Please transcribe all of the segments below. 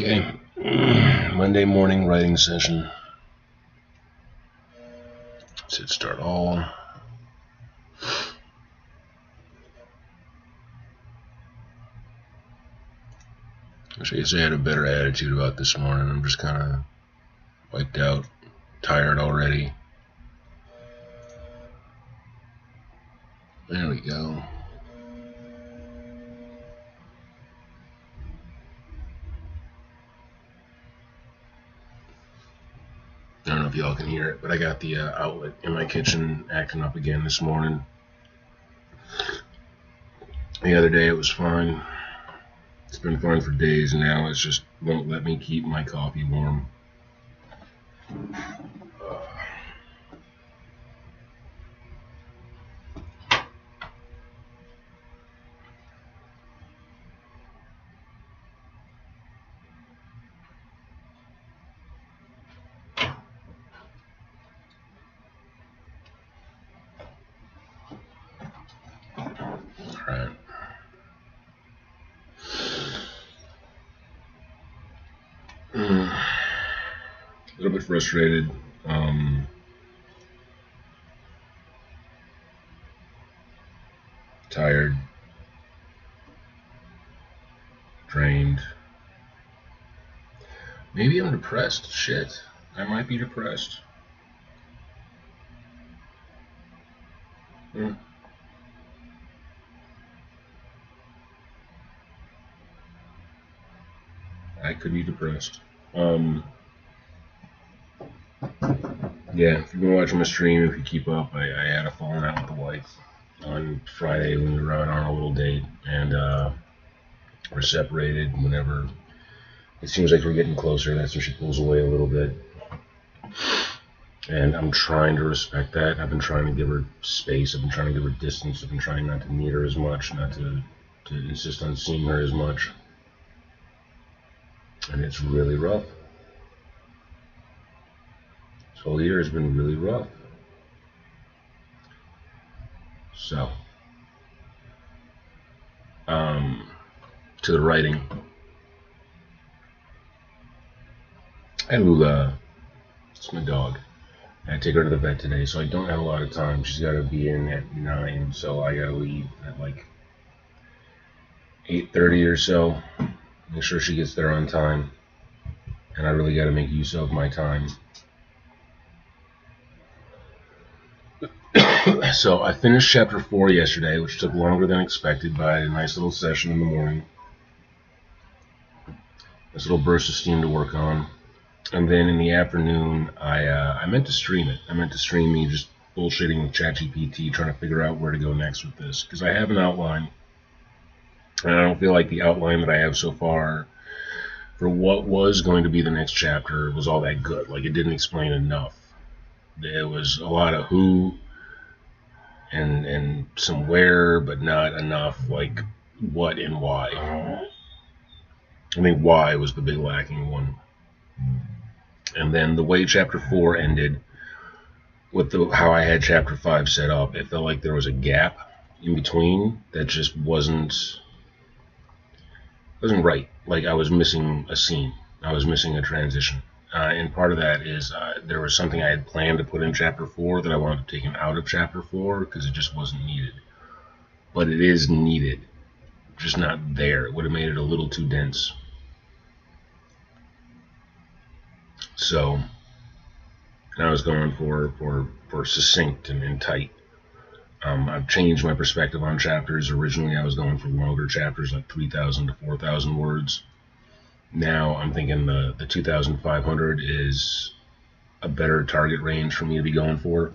Okay, Monday morning writing session. Let's hit start all. I guess I had a better attitude about this morning. I'm just kind of wiped out, tired already. There we go. I don't know if y'all can hear it, but I got the outlet in my kitchen acting up again this morning. The other day it was fine. It's been fine for days now. It just won't let me keep my coffee warm. Alright. A little bit frustrated. Tired. Drained. Maybe I'm depressed. Shit. I might be depressed. I could be depressed. Yeah, if you've been watching my stream, if you keep up, I had a falling out with the wife on Friday when we were out on a little date, and we're separated. Whenever it seems like we're getting closer, that's when she pulls away a little bit. And I'm trying to respect that. I've been trying to give her space. I've been trying to give her distance. I've been trying not to meet her as much, not to insist on seeing her as much. And it's really rough. This whole year has been really rough. So, to the writing. Hey Lula, it's my dog. I take her to the vet today, so I don't have a lot of time. She's got to be in at 9, so I got to leave at like 8:30 or so. Make sure she gets there on time. And I really got to make use of my time. So I finished chapter 4 yesterday, which took longer than expected, but I had a nice little session in the morning. This little burst of steam to work on. And then in the afternoon, I meant to stream it. I meant to stream me just bullshitting with ChatGPT, trying to figure out where to go next with this. Because I have an outline. And I don't feel like the outline that I have so far for what was going to be the next chapter was all that good. Like, it didn't explain enough. There was a lot of who and some where, but not enough, like, what and why. I think why was the big lacking one. And then the way chapter 4 ended, with how I had chapter 5 set up, it felt like there was a gap in between that just wasn't right. Like, I was missing a scene. I was missing a transition. And part of that is there was something I had planned to put in chapter 4 that I wanted taken out of chapter 4 because it just wasn't needed. But it is needed. Just not there. It would have made it a little too dense. So, and I was going for succinct and tight. I've changed my perspective on chapters. Originally, I was going for longer chapters, like 3,000 to 4,000 words. Now, I'm thinking the 2,500 is a better target range for me to be going for.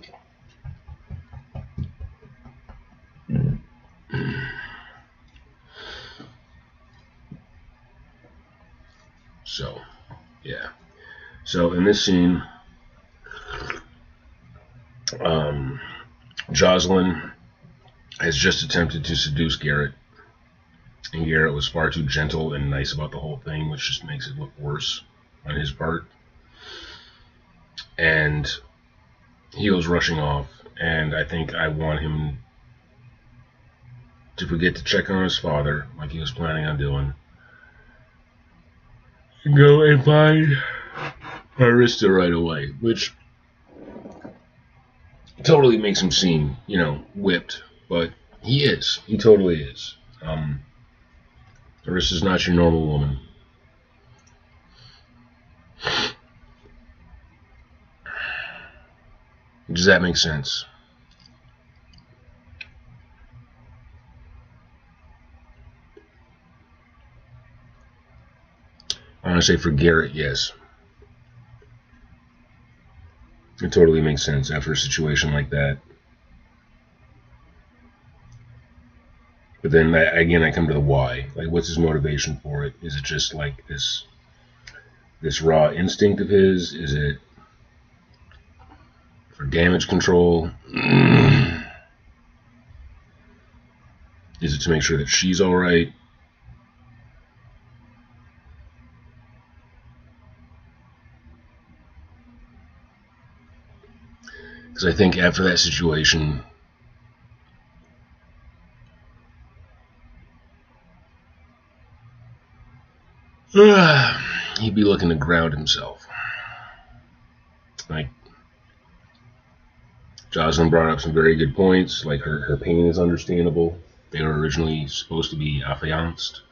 So, yeah. So, in this scene, Jocelyn has just attempted to seduce Garrett, and Garrett was far too gentle and nice about the whole thing, which just makes it look worse on his part. And he goes rushing off, and I think I want him to forget to check on his father, like he was planning on doing, go and find Arista right away, which totally makes him seem, whipped, but he is. He totally is. Arista's not your normal woman. Does that make sense? I want to say for Garrett, yes. It totally makes sense after a situation like that. But then, again, I come to the why. Like, what's his motivation for it? Is it just like this raw instinct of his? Is it for damage control? Is it to make sure that she's all right? Because I think after that situation, he'd be looking to ground himself. Like, Jocelyn brought up some very good points. Like, her pain is understandable. They were originally supposed to be affianced.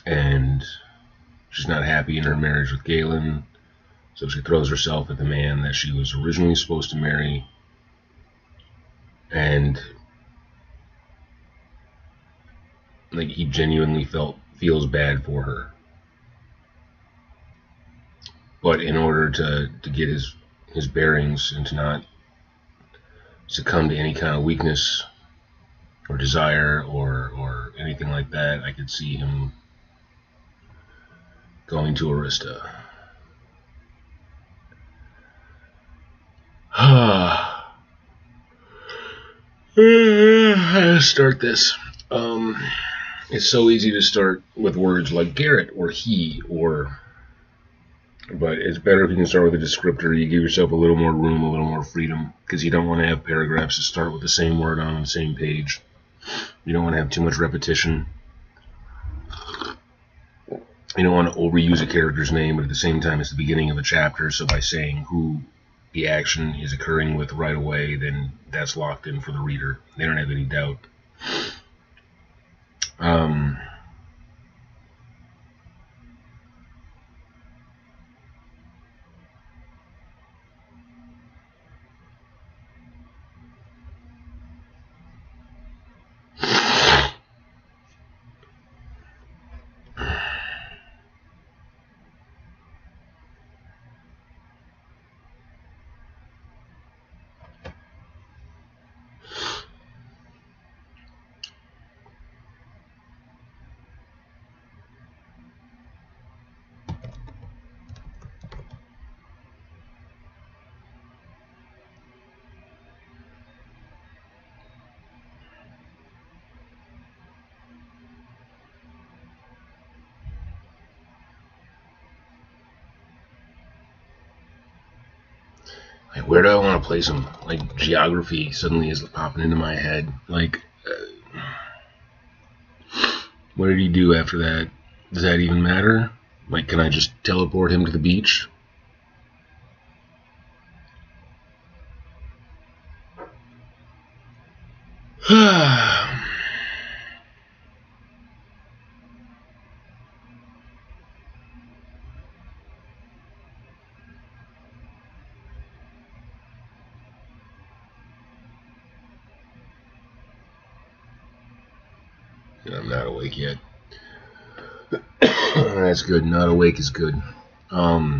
And she's not happy in her marriage with Galen. So she throws herself at the man that she was originally supposed to marry. And like, he genuinely feels bad for her. But in order to get his bearings and to not succumb to any kind of weakness or desire or anything like that, I could see him going to Arista. How to start this? It's so easy to start with words like Garrett or he but it's better if you can start with a descriptor. You give yourself a little more room, a little more freedom, because you don't want to have paragraphs that start with the same word on the same page. You don't want to have too much repetition. You don't want to overuse a character's name, but at the same time it's the beginning of a chapter, so by saying who the action is occurring with right away, then that's locked in for the reader. They don't have any doubt. Like, where do I want to place them? Like, geography suddenly is popping into my head. Like, what did he do after that? Does that even matter? Like, can I just teleport him to the beach? I'm not awake yet. That's good. Not awake is good. Well,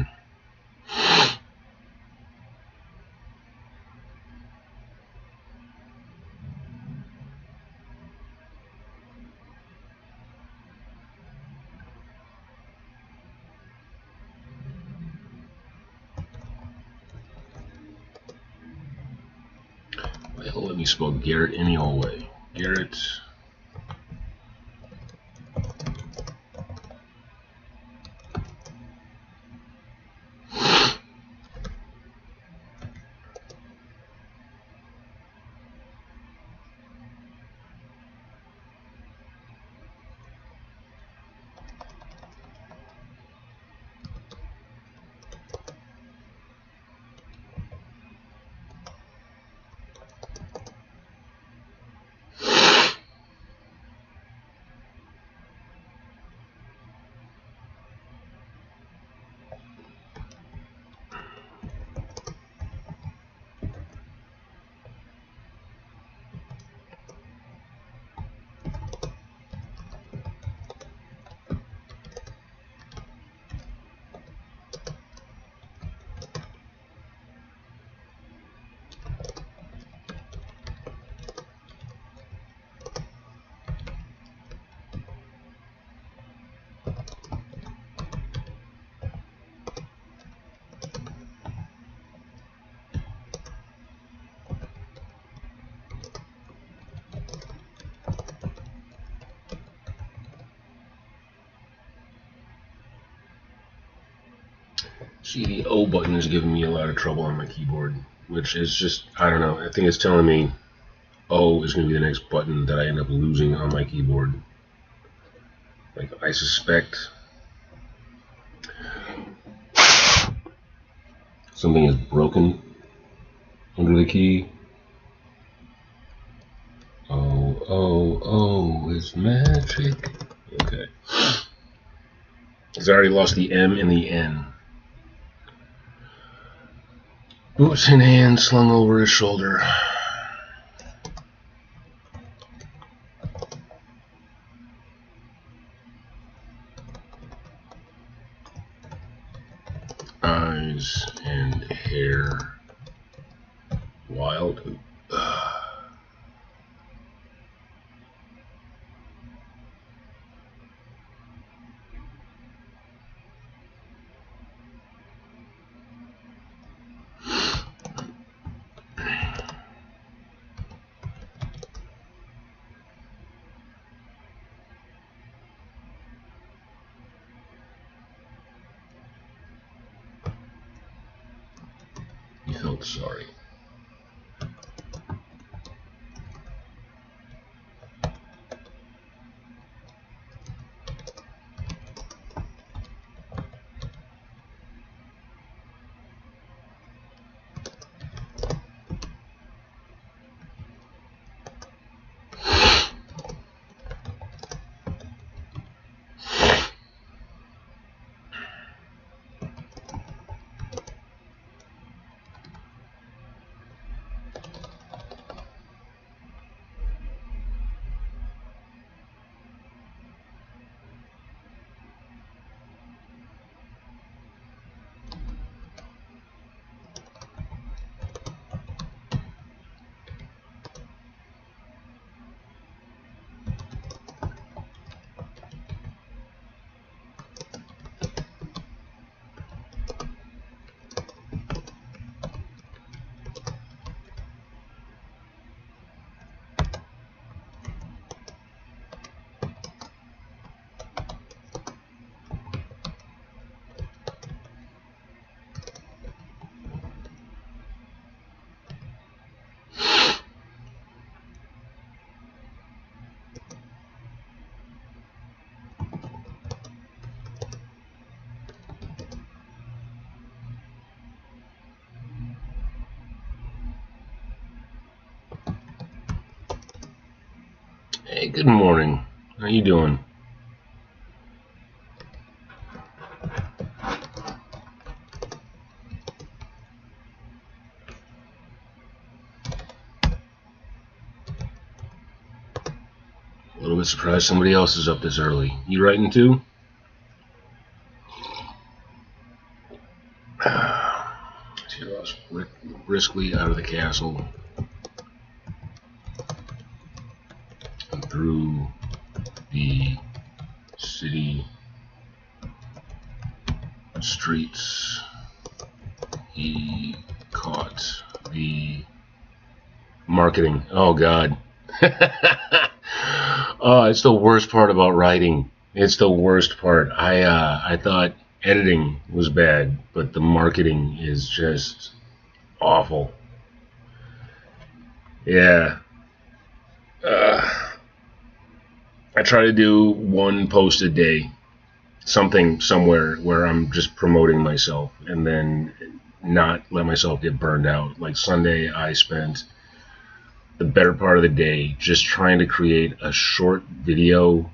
let me spell Garrett any old way. Garrett. See, the O button is giving me a lot of trouble on my keyboard, which is just, I don't know, I think it's telling me O is going to be the next button that I end up losing on my keyboard. Like, I suspect something is broken under the key. Oh, it's magic. Okay. Because I already lost the M and the N. Boots in hand, slung over his shoulder. Eyes and hair wild. He felt sorry. Hey, good morning. How you doing? A little bit surprised somebody else is up this early. You writing too? She walks briskly out of the castle and through the city streets. He caught the marketing. Oh, God. Oh, it's the worst part about writing. It's the worst part. I thought editing was bad, but the marketing is just awful. Yeah. I try to do one post a day, something somewhere where I'm just promoting myself, and then not let myself get burned out. Like Sunday, I spent the better part of the day just trying to create a short video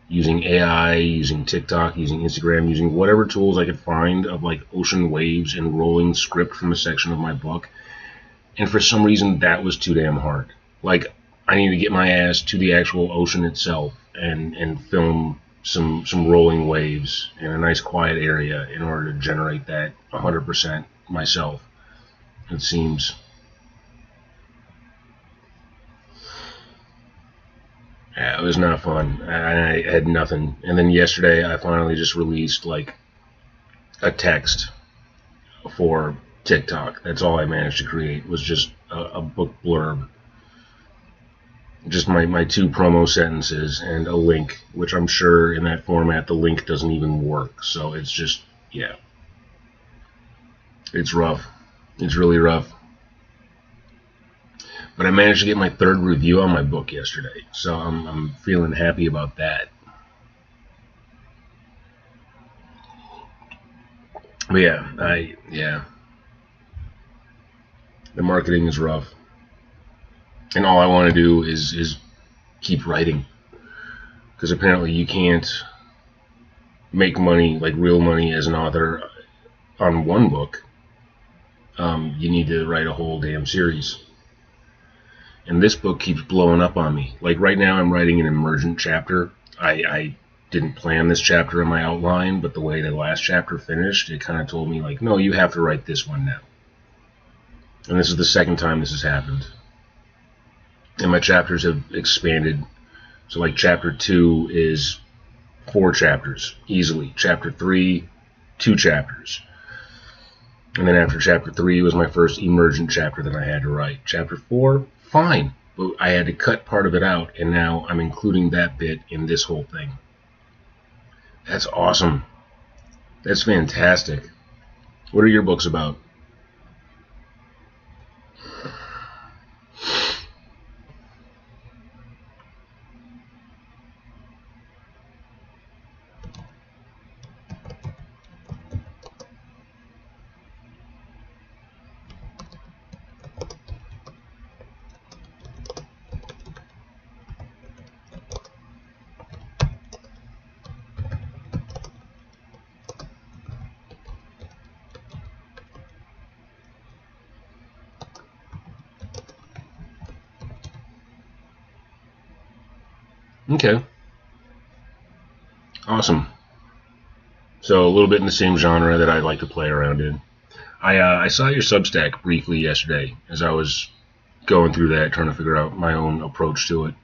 using AI, using TikTok, using Instagram, using whatever tools I could find of like ocean waves and rolling script from a section of my book. And for some reason, that was too damn hard. Like, I need to get my ass to the actual ocean itself and film some rolling waves in a nice quiet area in order to generate that 100% myself. It seems. Yeah, it was not fun. I had nothing. And then yesterday, I finally just released like a text for TikTok. That's all I managed to create was just a book blurb. Just my two promo sentences and a link, which I'm sure in that format the link doesn't even work. So it's just, yeah. It's rough. It's really rough. But I managed to get my 3rd review on my book yesterday, so I'm feeling happy about that. But yeah, the marketing is rough, and all I want to do is keep writing, because apparently you can't make money, like real money, as an author on one book. You need to write a whole damn series. And this book keeps blowing up on me. Like right now I'm writing an emergent chapter. I didn't plan this chapter in my outline, but the way the last chapter finished, it kind of told me, like, no, you have to write this one now. And this is the 2nd time this has happened. And my chapters have expanded. So like chapter 2 is 4 chapters, easily. Chapter 3, 2 chapters. And then after chapter 3 was my first emergent chapter that I had to write. Chapter 4, fine. But I had to cut part of it out, and now I'm including that bit in this whole thing. That's awesome. That's fantastic. What are your books about? Okay. Awesome. So a little bit in the same genre that I like to play around in. I saw your Substack briefly yesterday as I was going through that, trying to figure out my own approach to it.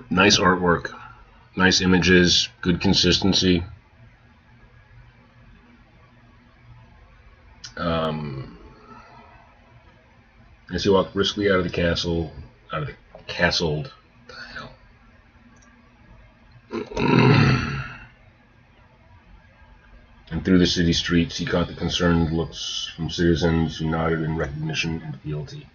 Nice artwork, nice images, good consistency. As you walk briskly out of the castle, castled. What the hell? And through the city streets, he caught the concerned looks from citizens who nodded in recognition and fealty.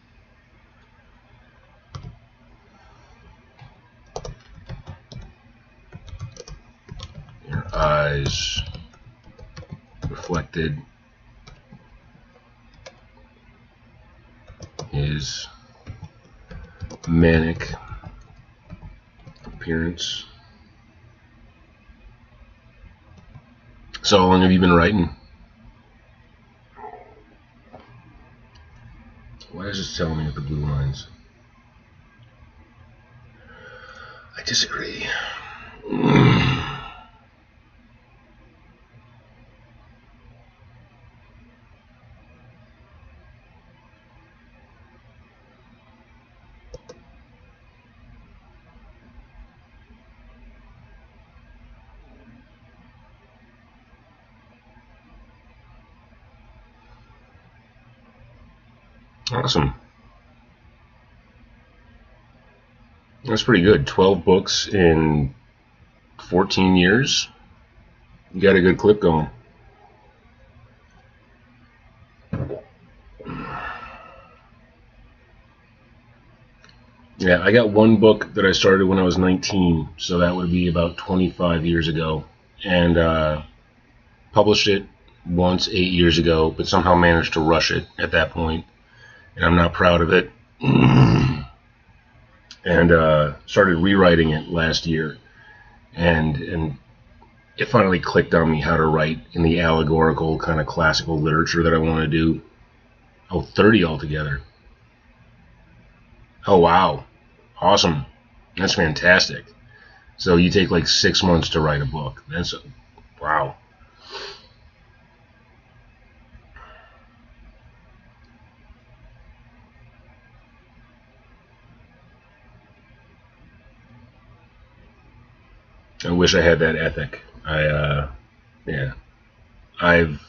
Your eyes reflected his manic appearance. So how long have you been writing? Why is this telling me with the blue lines? I disagree. Awesome. That's pretty good. 12 books in 14 years. You got a good clip going. Yeah, I got one book that I started when I was 19, so that would be about 25 years ago, and published it once 8 years ago, but somehow managed to rush it at that point, and I'm not proud of it. And started rewriting it last year, and it finally clicked on me how to write in the allegorical kind of classical literature that I want to do. Oh, 30 altogether. Oh, wow. Awesome. That's fantastic. So you take like 6 months to write a book. That's wow. I wish I had that ethic. Yeah. I've,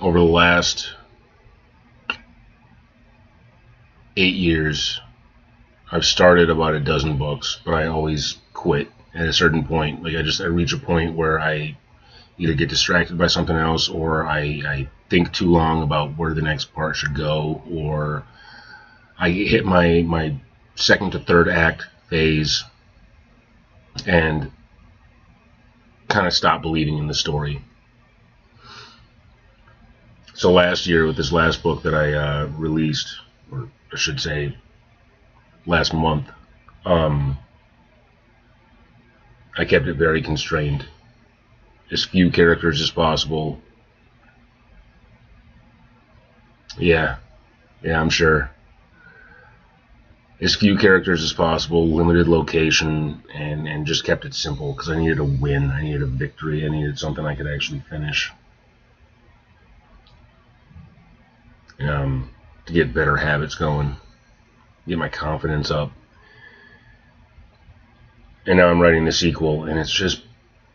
over the last 8 years, I've started about a dozen books, but I always quit at a certain point. Like I reach a point where I either get distracted by something else, or I think too long about where the next part should go, or I hit my second to third act phase and kind of stop believing in the story. So last year, with this last book that I released, or I should say last month, I kept it very constrained. As few characters as possible. Yeah, I'm sure. As few characters as possible, limited location, and just kept it simple because I needed a win, I needed a victory, I needed something I could actually finish. To get better habits going, get my confidence up. And now I'm writing the sequel, and it's just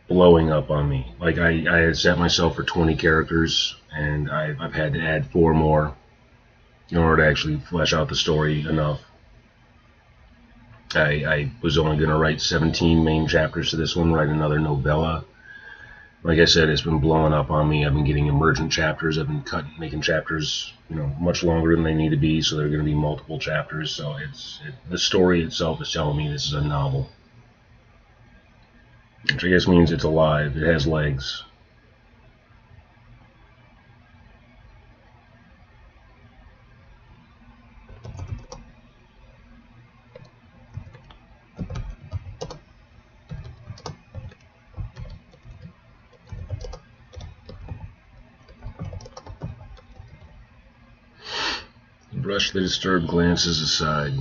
blowing up on me. Like I had set myself for 20 characters, and I've had to add 4 more in order to actually flesh out the story enough. I was only going to write 17 main chapters to this one, write another novella. Like I said, it's been blowing up on me. I've been getting emergent chapters. I've been making chapters, much longer than they need to be, so there are going to be multiple chapters. So the story itself is telling me this is a novel, which I guess means it's alive. It has legs. Brush the disturbed glances aside.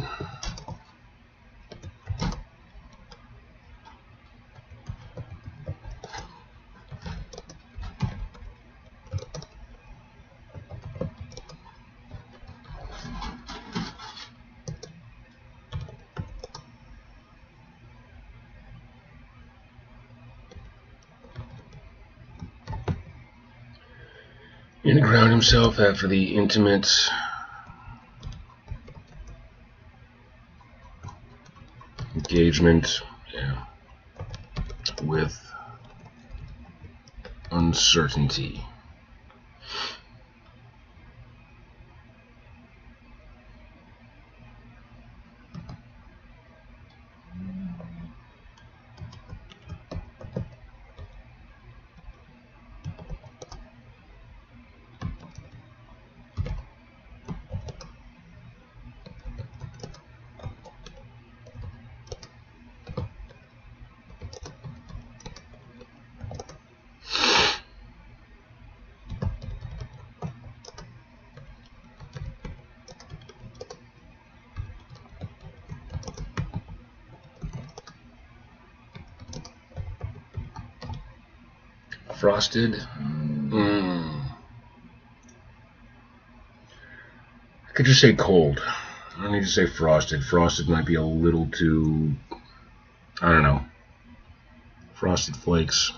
And to ground himself after the intimate engagement, with uncertainty. Frosted? I could just say cold. I don't need to say frosted. Frosted might be a little too, I don't know. Frosted Flakes.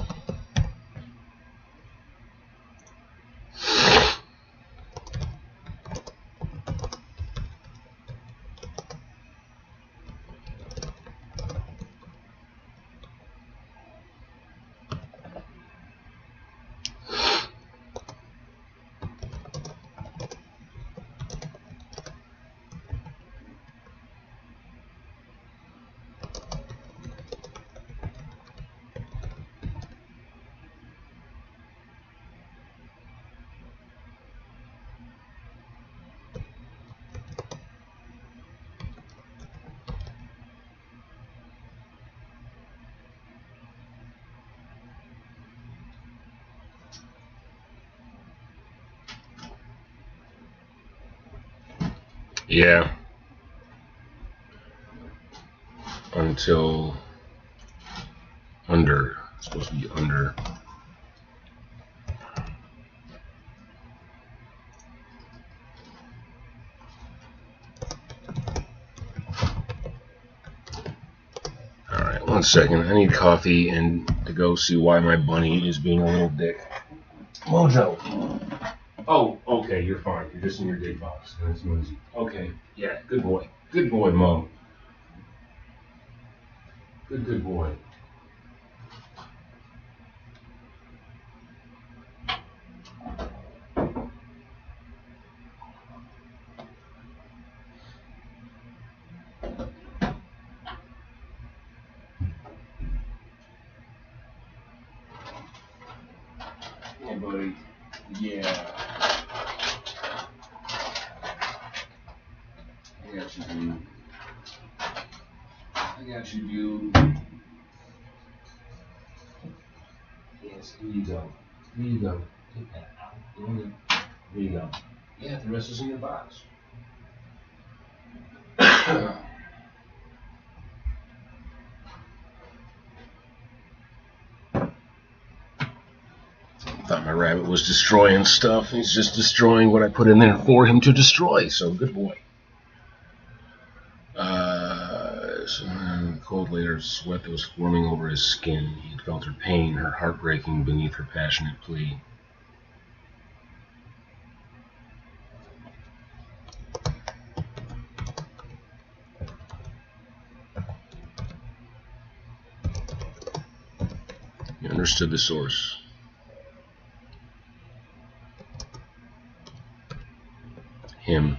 Yeah. Until under. It's supposed to be under. Alright, 1 second. I need coffee and to go see why my bunny is being a little dick. Mojo. Oh, okay, you're fine. You're just in your big box, and it's noisy. Okay, yeah, good boy. Good boy, Mo. Good boy. buddy. Yeah. I got you, dude. I got you, dude. Yes, here you go. Here you go. Take that out. Here you go. Yeah, the rest is in your box. Thought my rabbit was destroying stuff. He's just destroying what I put in there for him to destroy. So good boy. Cold layer of sweat that was forming over his skin. He had felt her pain, her heart breaking beneath her passionate plea. He understood the source. Him.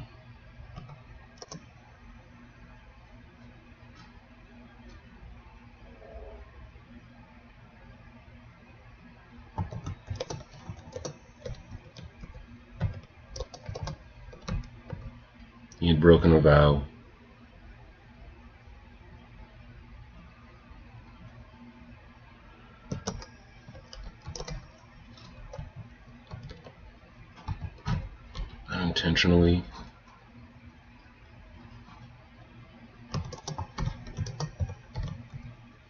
He had broken a vow. Unintentionally.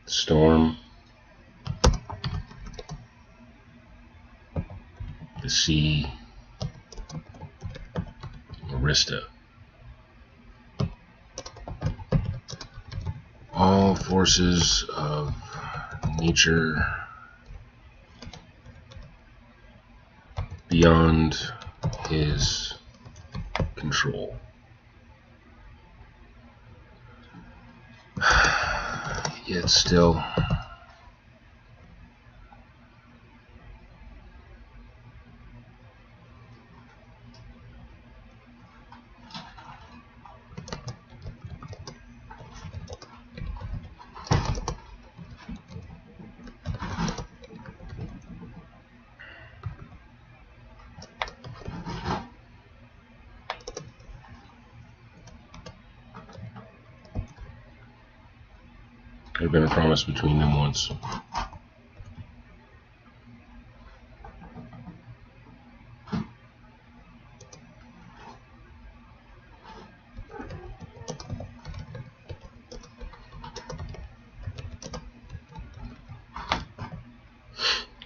Storm. The sea. Arista. All forces of nature beyond his control. Yet still, there had been a promise between them once.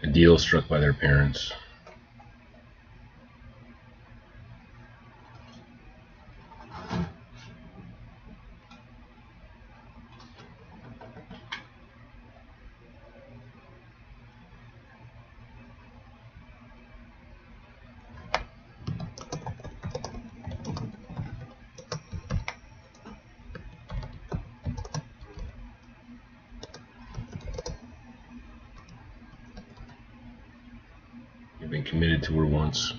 A deal struck by their parents. You've been committed to her once.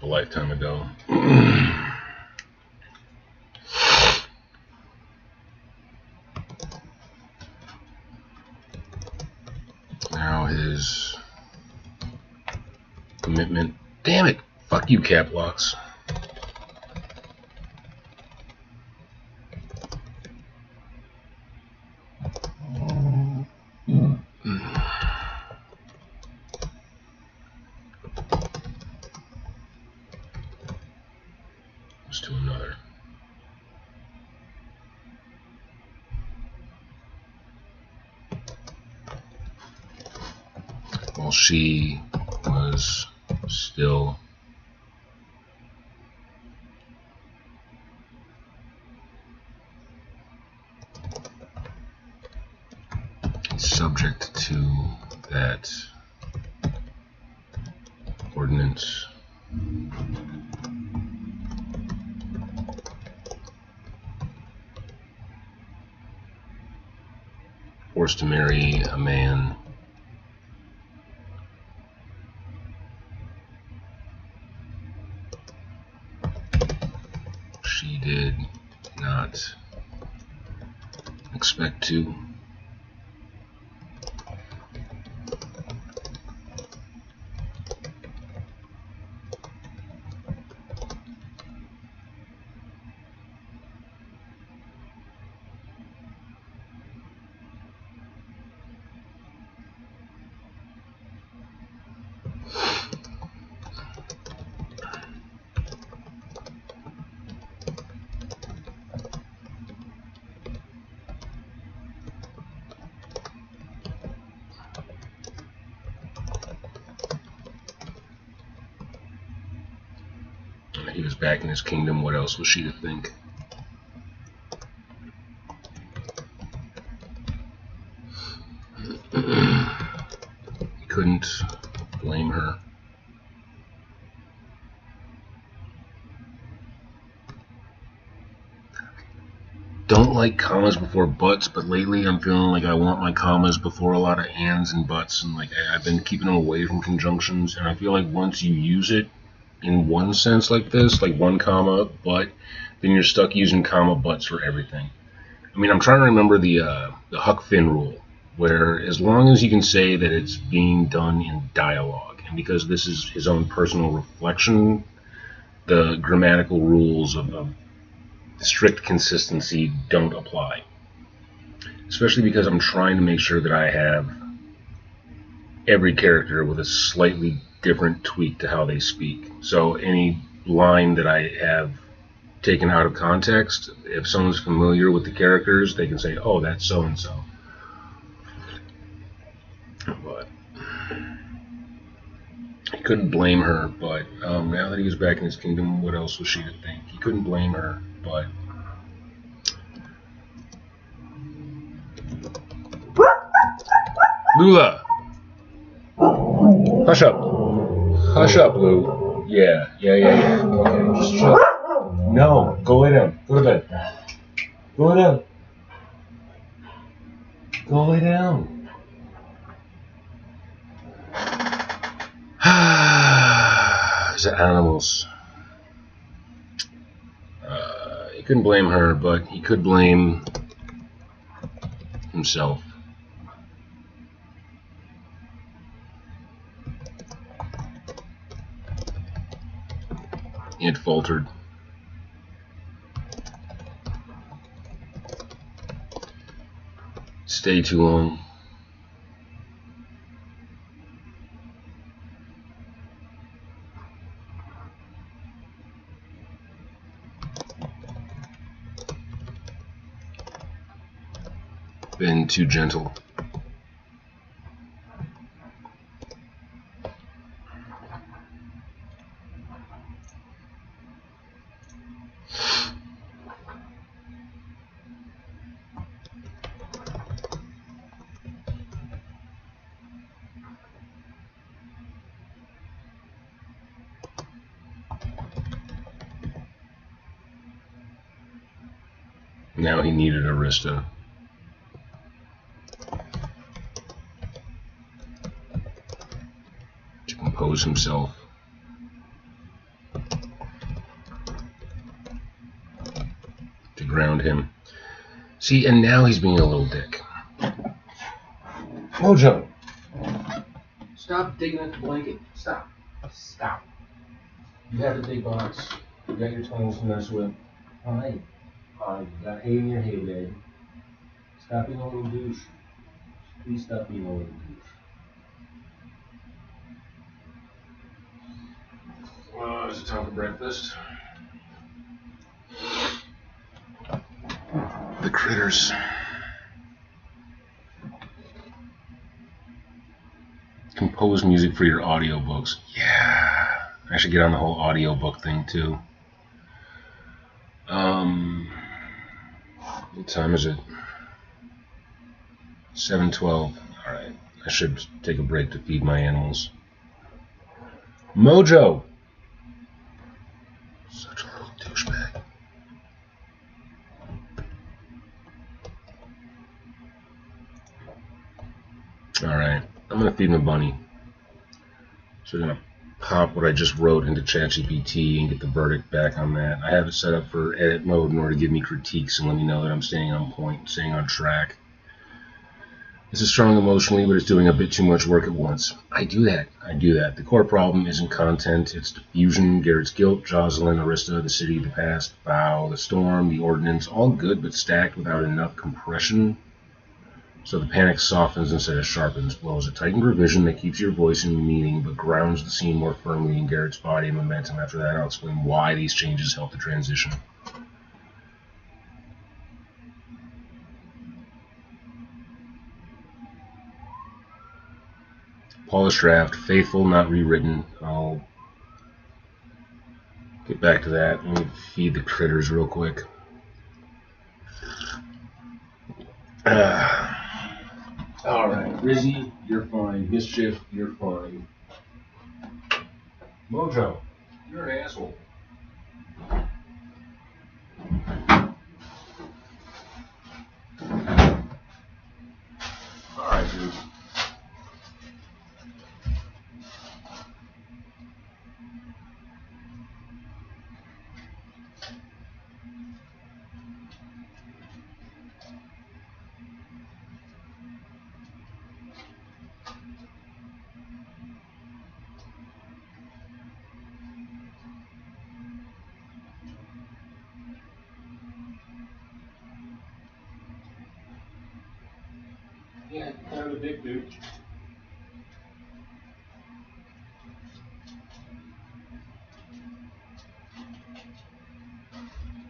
A lifetime ago. Now his commitment. Damn it! Fuck you, cap locks. To another. While she was still subject to that ordinance. Forced to marry a man she did not expect to. He was back in his kingdom. What else was she to think? He couldn't blame her. Don't like commas before buts, but lately I'm feeling like I want my commas before a lot of ands and buts, and like I've been keeping them away from conjunctions, and I feel like once you use it in one sense like this, like one comma, but, then you're stuck using comma buts for everything. I mean, I'm trying to remember the Huck Finn rule, where as long as you can say that it's being done in dialogue, and because this is his own personal reflection, the grammatical rules of strict consistency don't apply. Especially because I'm trying to make sure that I have every character with a slightly different tweak to how they speak. So any line that I have taken out of context, if someone's familiar with the characters, they can say, oh, that's so-and-so. But he couldn't blame her, but now that he was back in his kingdom, what else was she to think? He couldn't blame her, but... Lula! Hush up. Hush up, Lou. Yeah. Okay, just chill. No, go lay down. Go to bed. Go lay down. Go lay down. The animals. He couldn't blame her, but he could blame himself. He had faltered. Stay too long. Been too gentle. Now he needed Arista. To compose himself. To ground him. See, and now he's being a little dick. Mojo! Stop digging at the blanket. Stop. Stop. You have the big box. You got your toes to mess with. Alright. You got hay in your hay bed. Stop being a little douche. Please stop being a little douche. Is it time for breakfast? The critters. Compose music for your audiobooks. Yeah. I should get on the whole audiobook thing too. What time is it? 7:12. Alright. I should take a break to feed my animals. Mojo! Such a little douchebag. Alright. I'm gonna feed my bunny. So we're gonna cop what I just wrote into ChatGPT and get the verdict back on that. I have it set up for edit mode in order to give me critiques and let me know that I'm staying on point, staying on track. This is strong emotionally, but it's doing a bit too much work at once. I do that. The core problem isn't content, it's diffusion, Garrett's guilt, Jocelyn, Arista, the city, the past, Bow, the storm, the ordinance, all good but stacked without enough compression. So the panic softens instead of sharpens, blows a tightened revision that keeps your voice in meaning but grounds the scene more firmly in Garrett's body and momentum. After that, I'll explain why these changes help the transition. Polished draft, faithful, not rewritten. I'll get back to that. Let me feed the critters real quick. Alright, Rizzy, you're fine. Mischief, you're fine. Mojo, you're an asshole. Alright, dude. Yeah, kind of a big dude.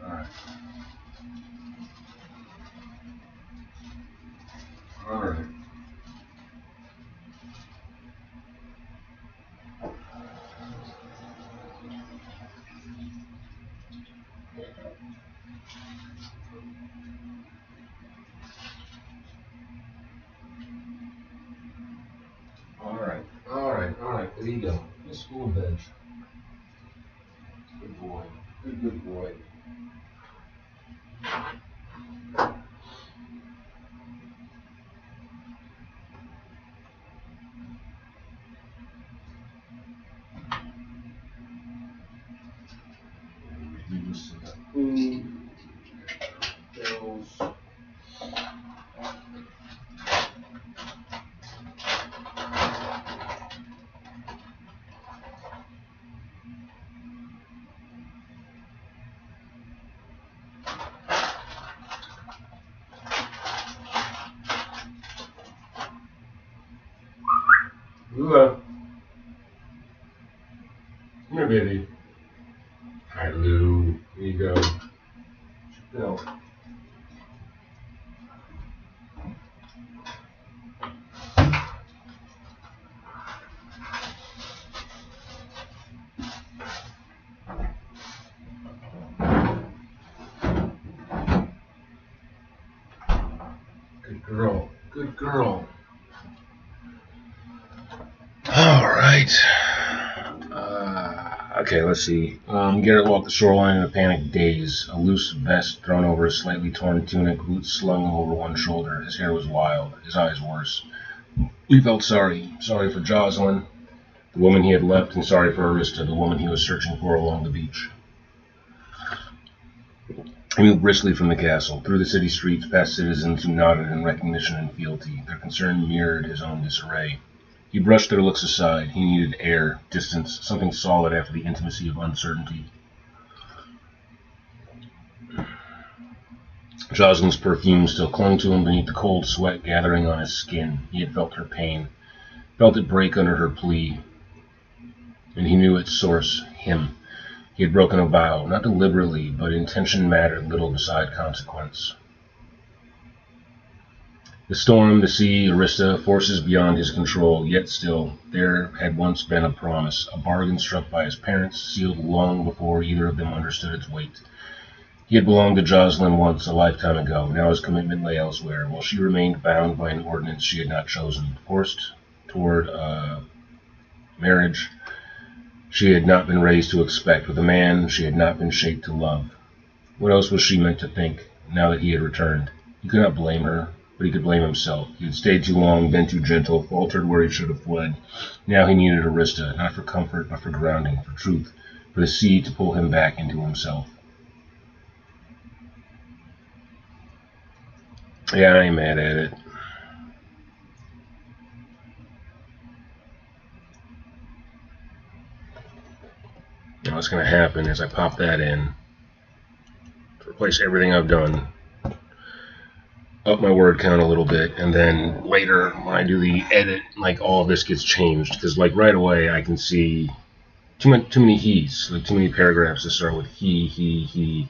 Alright. Alright. Alright, there you go. The school bench. Good boy. Good boy. Reduce the food. Bills. Lula. Come here, baby. Hi, Lou. Here you go. Bill. Good girl. Good girl. Alright. Okay, let's see. Garrett walked the shoreline in a panicked daze. A loose vest thrown over a slightly torn tunic, boots slung over one shoulder. His hair was wild, his eyes worse. He felt sorry. Sorry for Jocelyn, the woman he had left, and sorry for Arista, the woman he was searching for along the beach. He moved briskly from the castle, through the city streets, past citizens who nodded in recognition and fealty. Their concern mirrored his own disarray. He brushed their looks aside. He needed air, distance, something solid after the intimacy of uncertainty. Jocelyn's perfume still clung to him beneath the cold sweat gathering on his skin. He had felt her pain, felt it break under her plea, and he knew its source, him. He had broken a vow, not deliberately, but intention mattered little beside consequence. The storm, the sea, Arista, forces beyond his control, yet still, there had once been a promise, a bargain struck by his parents, sealed long before either of them understood its weight. He had belonged to Jocelyn once, a lifetime ago. Now his commitment lay elsewhere, while she remained bound by an ordinance she had not chosen, forced toward marriage she had not been raised to expect, with a man she had not been shaped to love. What else was she meant to think, now that he had returned? He could not blame her. but he could blame himself. He had stayed too long, been too gentle, faltered where he should have fled. Now he needed Arista, not for comfort, but for grounding, for truth, for the sea to pull him back into himself. Yeah, I ain't mad at it. Now what's going to happen is I pop that in, to replace everything I've done, up my word count a little bit, and then later when I do the edit, like all of this gets changed, because like right away I can see too many he's, like too many paragraphs that start with he.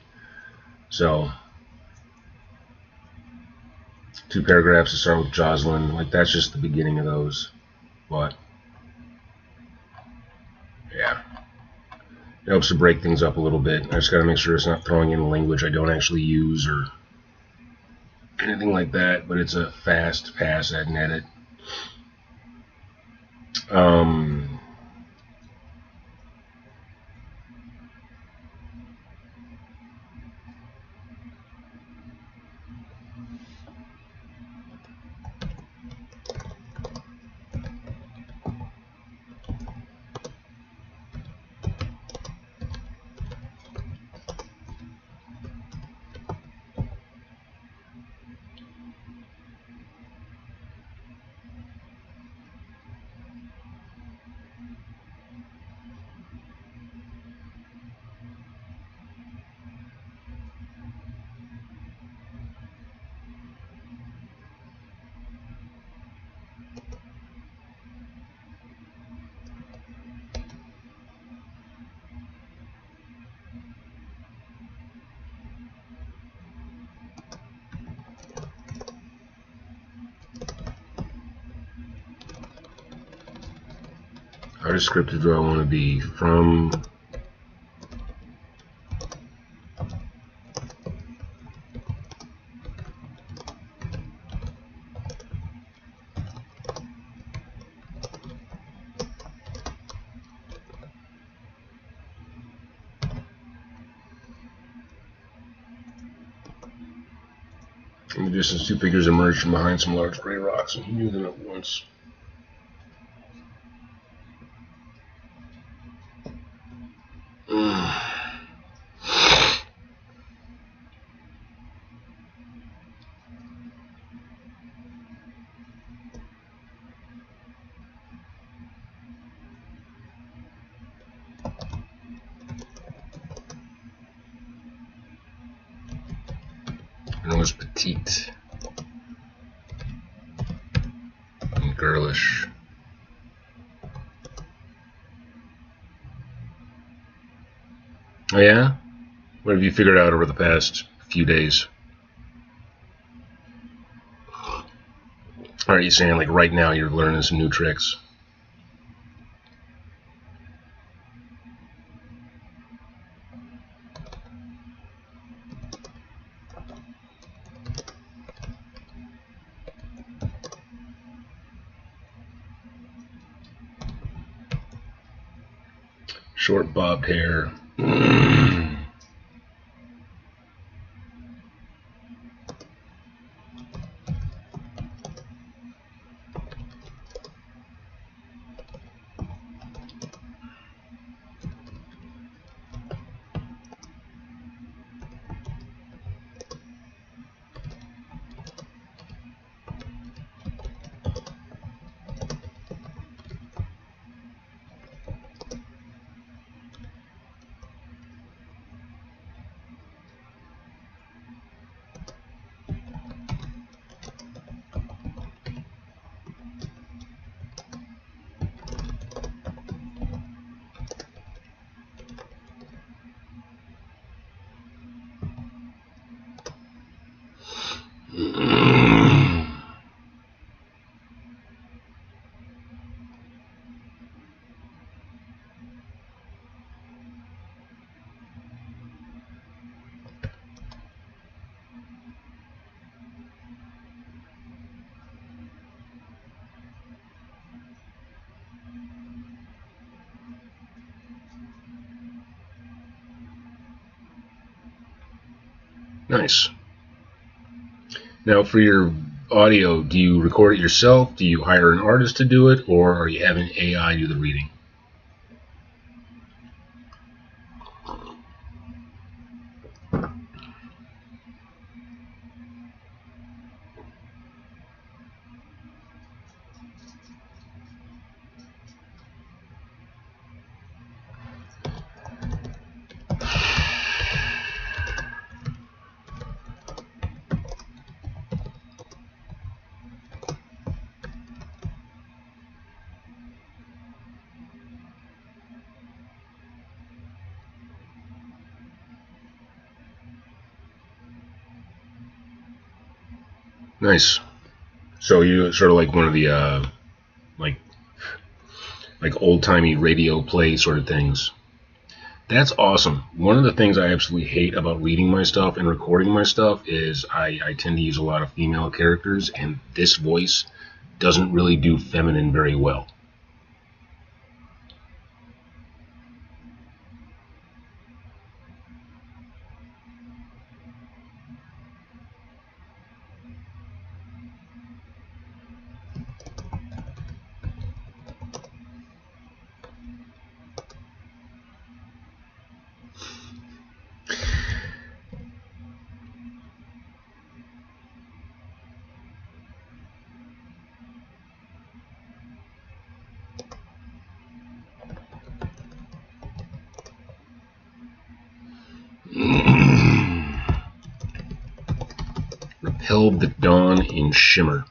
So 2 paragraphs that start with Jocelyn, like that's just the beginning of those. But yeah, it helps to break things up a little bit. I just got to make sure it's not throwing in language I don't actually use or anything like that, but it's a fast pass at an edit. How descriptive do I want to be? From in the distance, 2 figures emerged from behind some large gray rocks, and he knew them at once. And it was petite and girlish. Oh yeah? What have you figured out over the past few days? Or are you saying like right now you're learning some new tricks? Short bobbed hair. Nice. Now for your audio, do you record it yourself? Do you hire an artist to do it? Or are you having AI do the reading? Nice. So you sort of like one of the like old timey radio play sort of things. That's awesome. One of the things I absolutely hate about reading my stuff and recording my stuff is I tend to use a lot of female characters, and this voice doesn't really do feminine very well. Repelled the dawn in shimmer.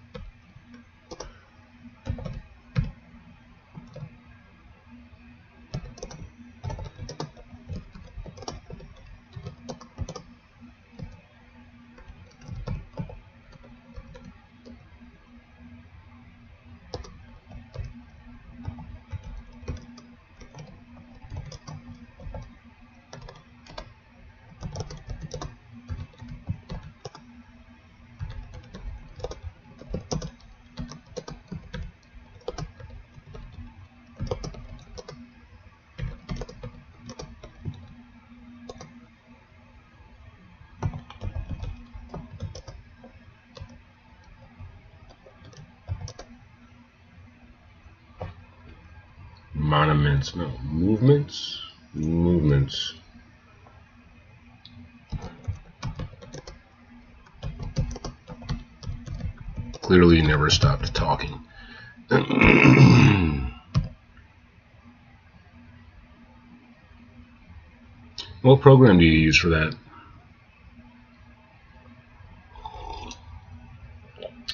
Monuments, no, movements. Clearly never stopped talking. What program do you use for that?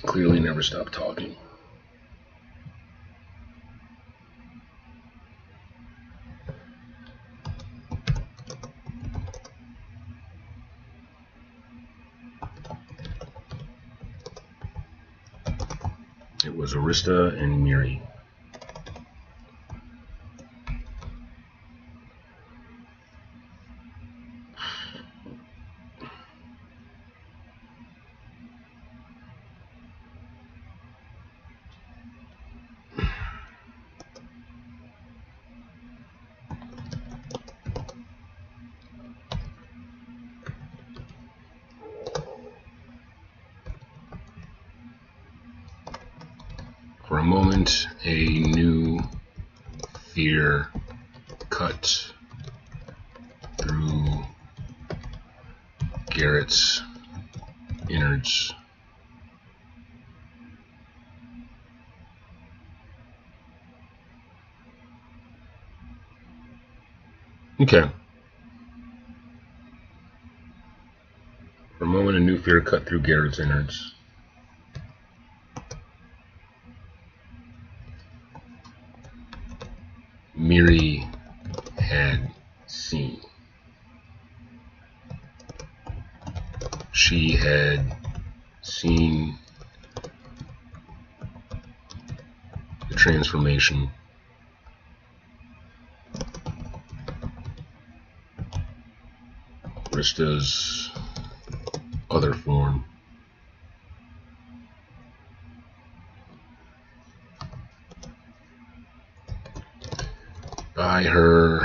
Clearly never stopped talking. It was Arista and Miri. For a moment, a new fear cut through Garrett's innards. Okay. For a moment, a new fear cut through Garrett's innards. Miri had seen. She had seen the transformation. Arista's other form. By her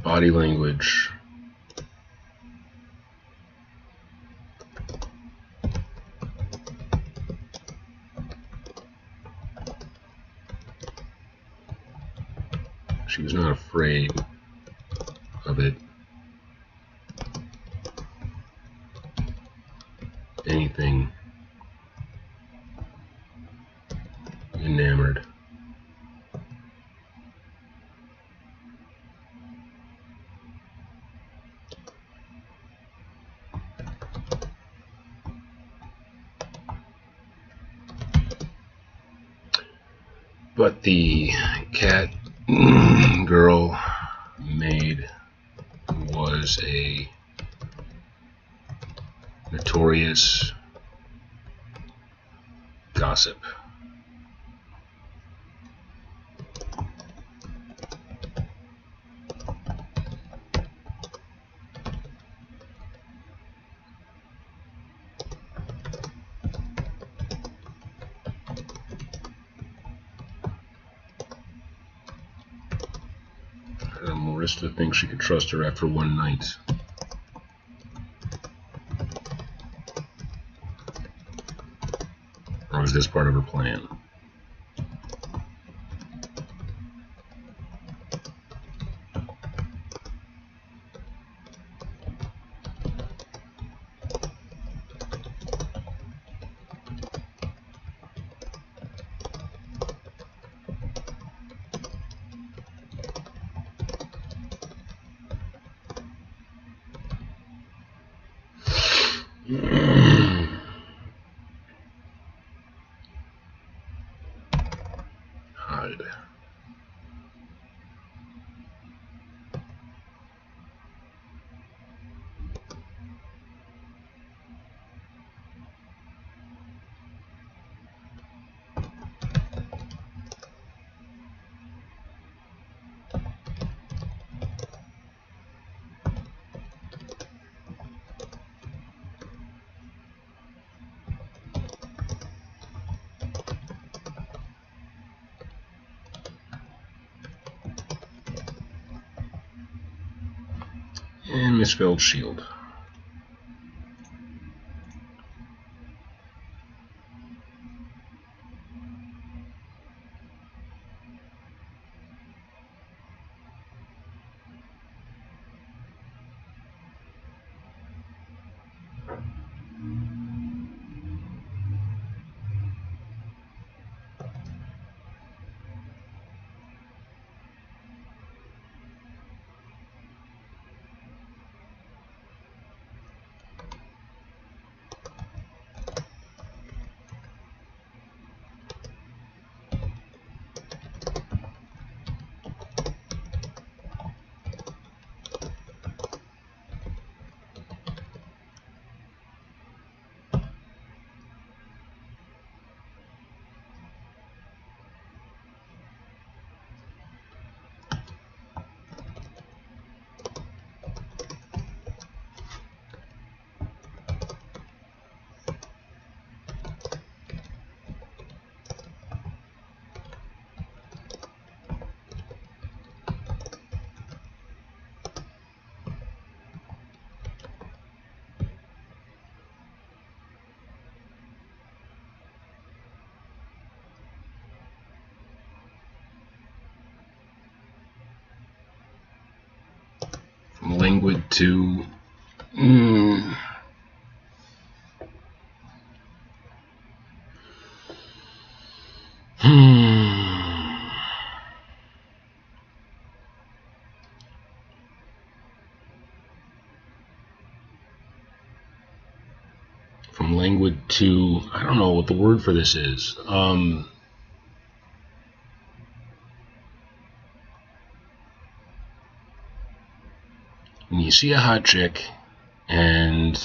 body language, She was not afraid of it. Anything. Enamored. But the cat girl maid was a notorious gossip. Marissa thinks she could trust her after one night. Or was this part of her plan? Hide. And misspelled shield. From languid to from languid to, I don't know what the word for this is. When you see a hot chick and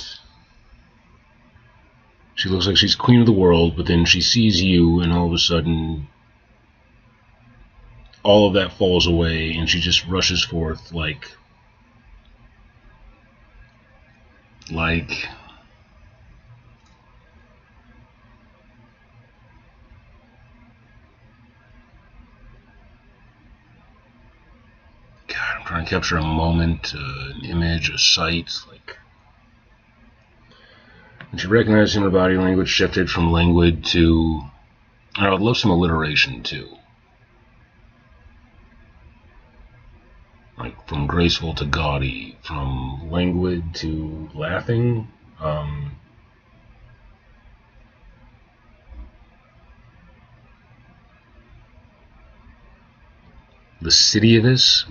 she looks like she's queen of the world, but then she sees you and all of a sudden all of that falls away and she just rushes forth like I'm trying to capture a moment, an image, a sight, like. And she recognized him, her body language shifted from languid to, I would love some alliteration too. like from graceful to gaudy, from languid to laughing. Lascivious.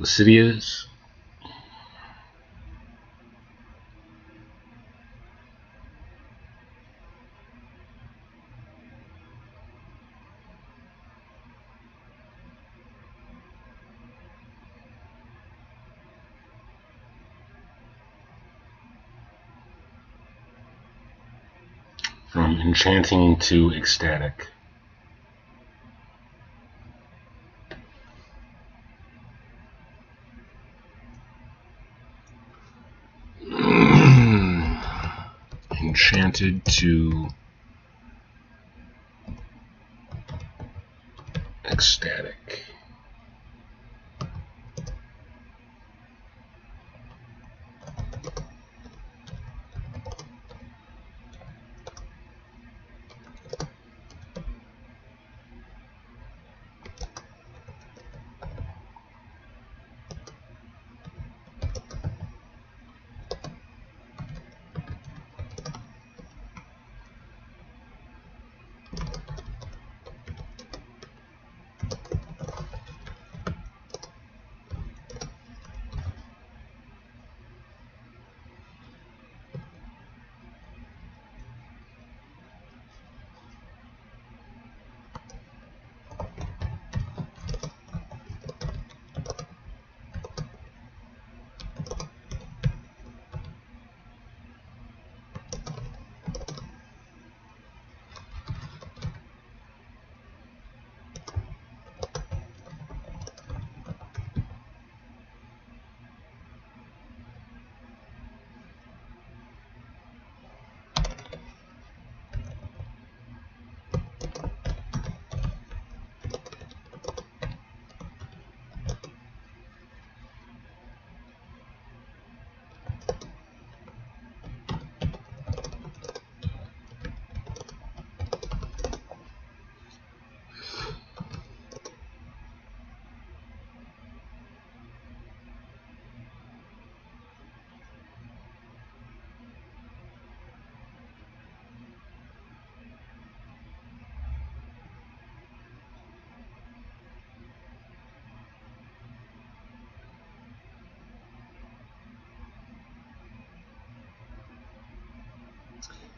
From enchanting to ecstatic. Enchanted to ecstatic.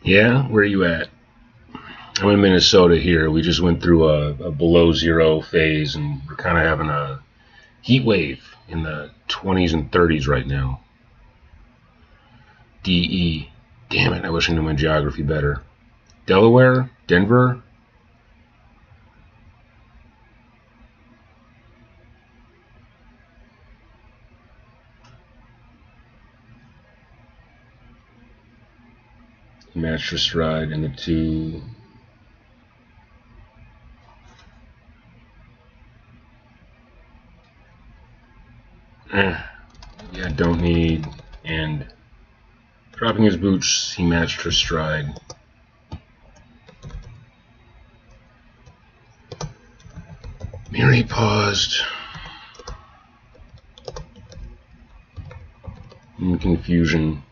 Yeah, where are you at? I'm in Minnesota here. We just went through a below zero phase, and we're kind of having a heat wave in the 20s and 30s right now. DE. Damn it, I wish I knew my geography better. Delaware? Denver? Match for stride in the two. Yeah, don't need. And dropping his boots, he matched her stride. Mary paused in confusion.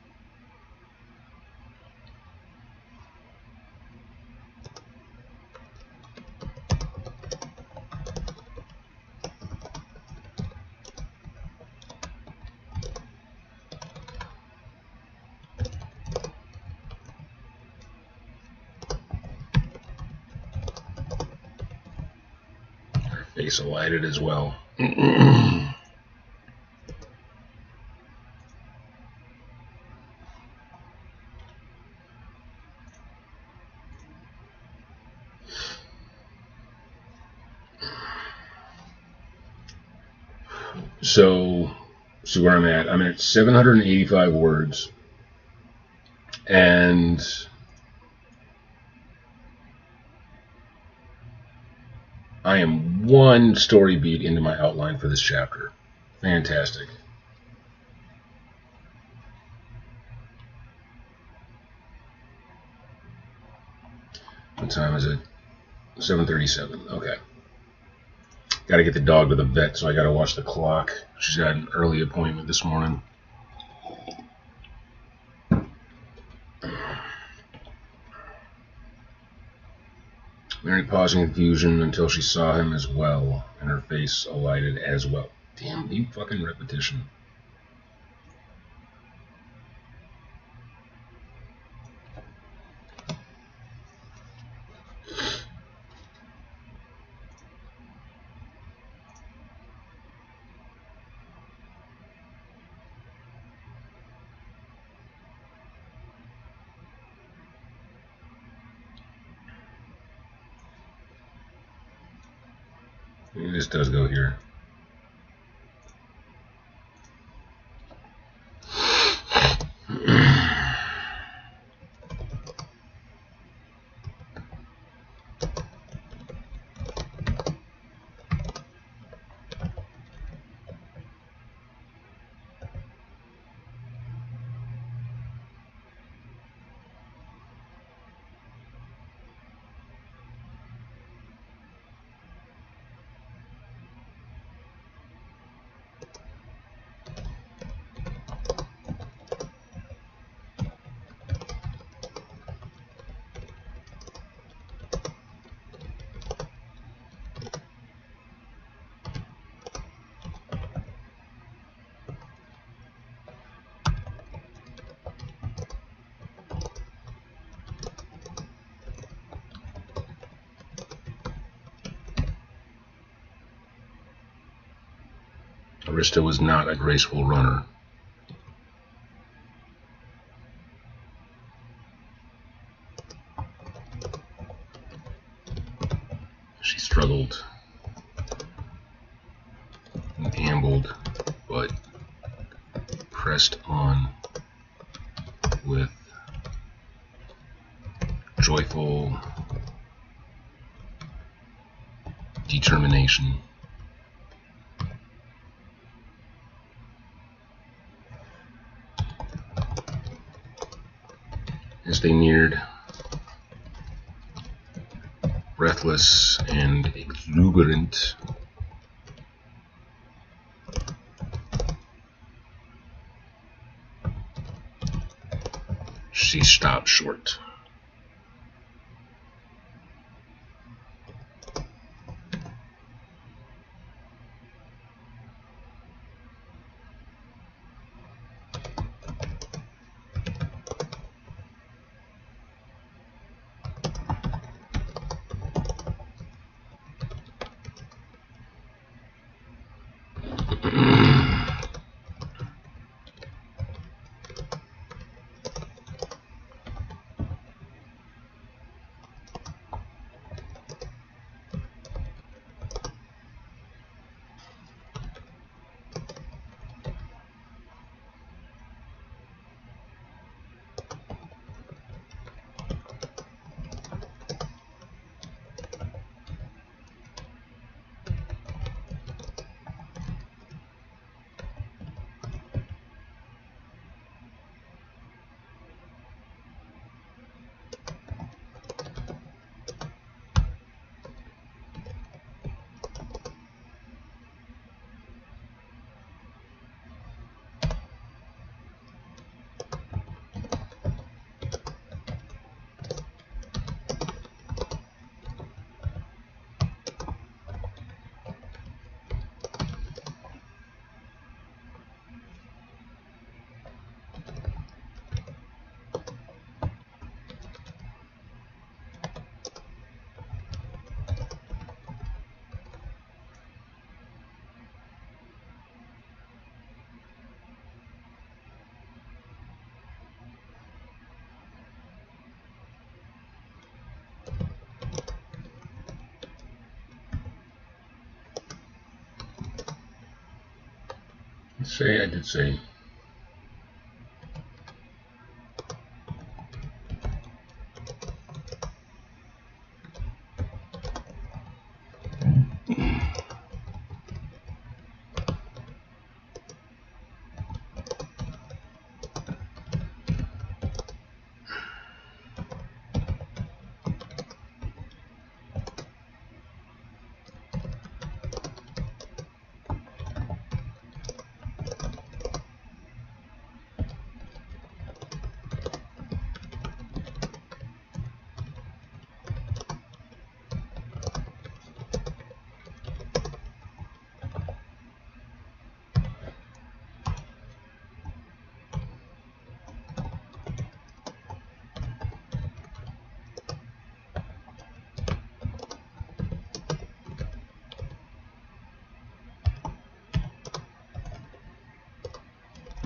Her face alighted as well. So where I'm at. I'm at 785 words. And I am one story beat into my outline for this chapter. Fantastic. What time is it? 7:37. Okay. Got to get the dog to the vet, so I got to watch the clock. She's got an early appointment this morning. Mary paused in confusion until she saw him as well, and her face alighted as well. Damn, you fucking repetition. This does go here. Arista was not a graceful runner. She struggled and ambled, but pressed on with joyful determination. As they neared, breathless and exuberant, she stopped short. I did say.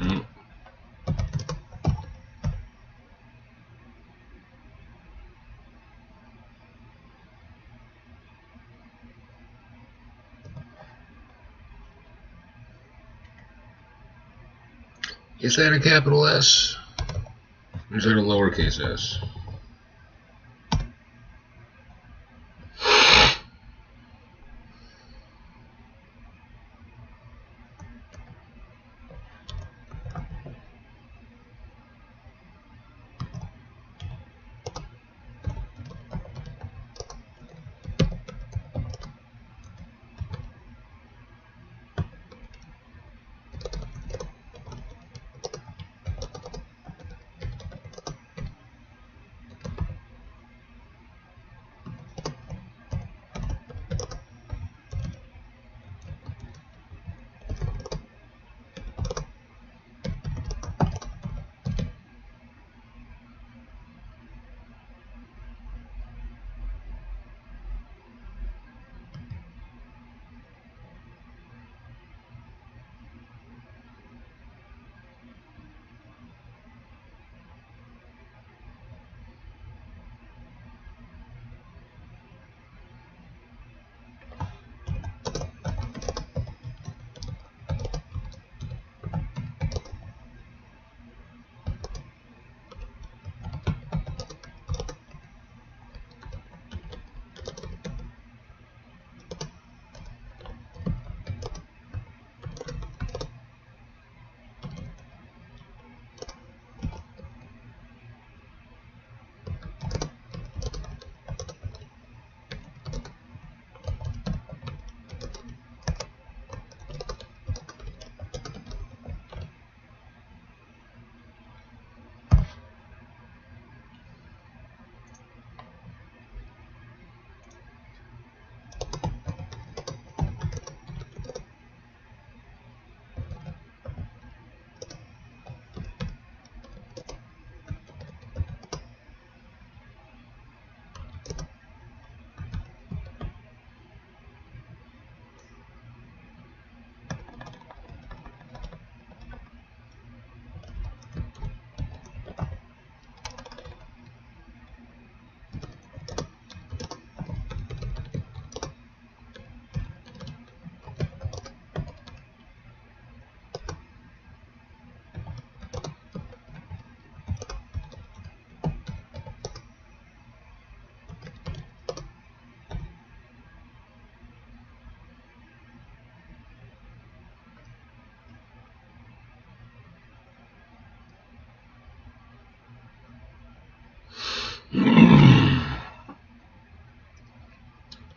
Mm. Is that a capital S? Or is that a lowercase s?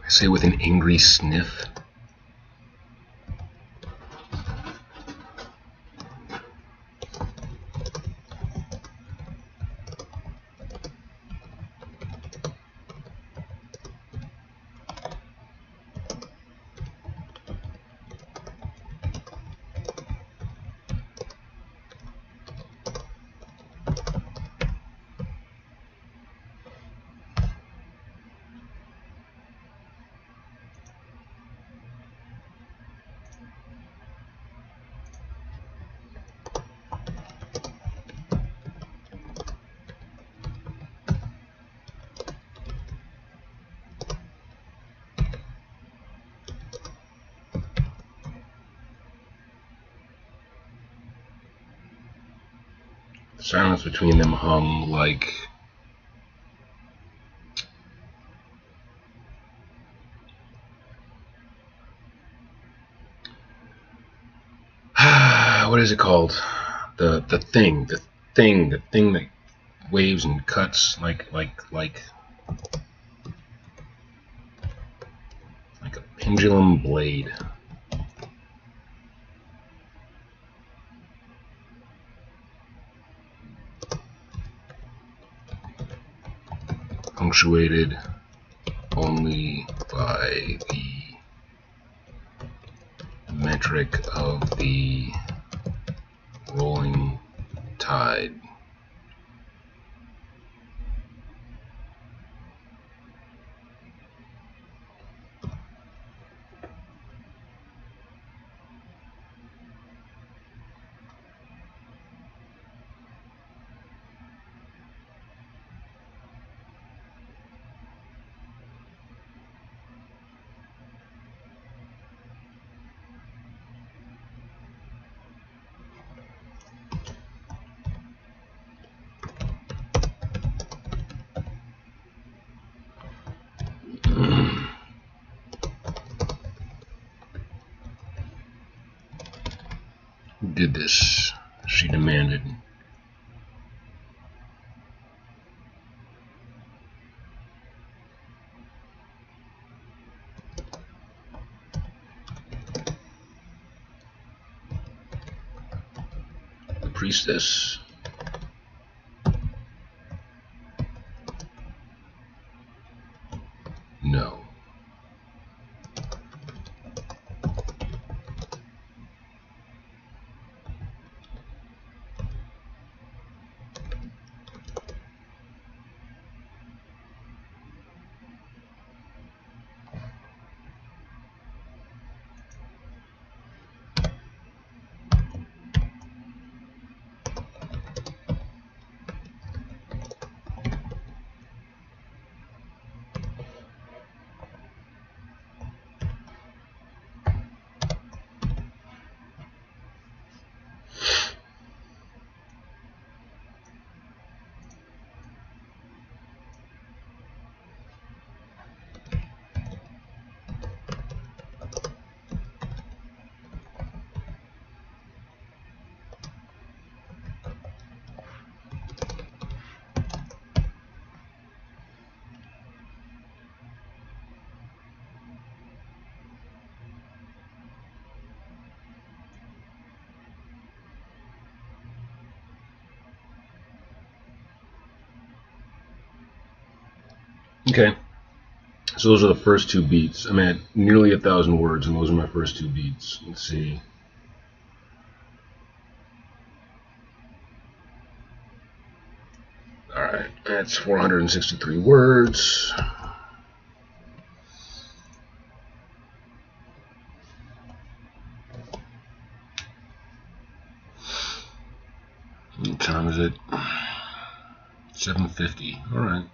I say with an angry sniff. The silence between them hung like what is it called? The thing that waves and cuts like a pendulum blade. Punctuated only by the metric of the rolling tide. Who did this? She demanded. The priestess. No. Okay. So those are the first two beats. I'm at nearly 1,000 words, and those are my first two beats. Let's see. Alright, that's 463 words. What time is it? 7:50. Alright.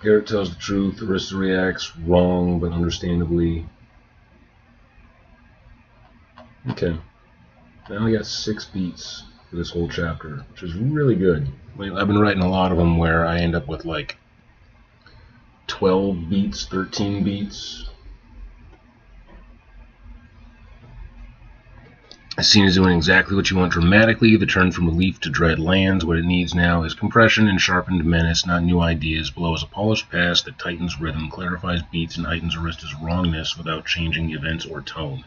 Garrett tells the truth. Arista reacts wrong, but understandably. Okay. I only got 6 beats for this whole chapter, which is really good. I've been writing a lot of them where I end up with like 12 beats, 13 beats. The scene is doing exactly what you want dramatically. The turn from relief to dread lands. What it needs now is compression and sharpened menace, not new ideas. Below is a polished past that tightens rhythm, clarifies beats, and heightens Arista's wrongness without changing events or tone.